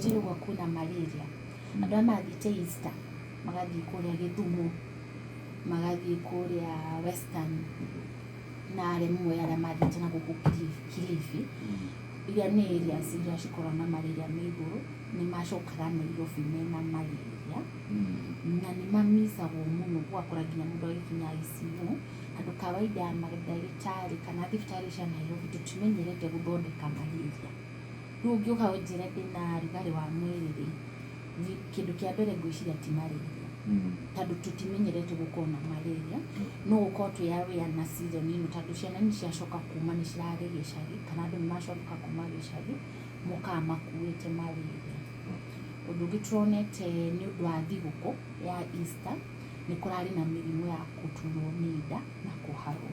gwa kuna malaria andå arä mathiĩte Easter magathiĩ kũrĩa Gĩthumo magathiĩ kũrĩa Western na aremwe arĩa mathiĩte na gũkũ Kilifi iria nĩ areas iria cikoragwo na malaria me igũrũ nĩ macokaga Nairobi mena malaria na nĩ mamicagwo mũno gwakora nginya mũndũ agĩkinya ICU andũ kawaida mandagĩtarĩ kana thibitarĩ cia Nairobi tũtimenyerete gũthondeka malaria rĩu ũngĩũka ũnjĩre ndĩna rugarĩ wa mwĩrĩ kĩndũ kĩa mbere ngwĩciria ti malaria tondũ tũtimenyerete gũkorwo na malaria no gũkorwo twĩ aware na season ĩno tondũ ciana nĩ ciacoka kuma nĩ cirarĩ gĩcagi kana andũ nĩ macoka kuma gĩcagi mokaga makuĩte malaria ũndũ ũngĩ tũronete nĩ ũndũ wa thigũkũ ya Easter nĩ kũrarĩ na mĩrimũ ya gũturwo nĩ nda na kũharwo.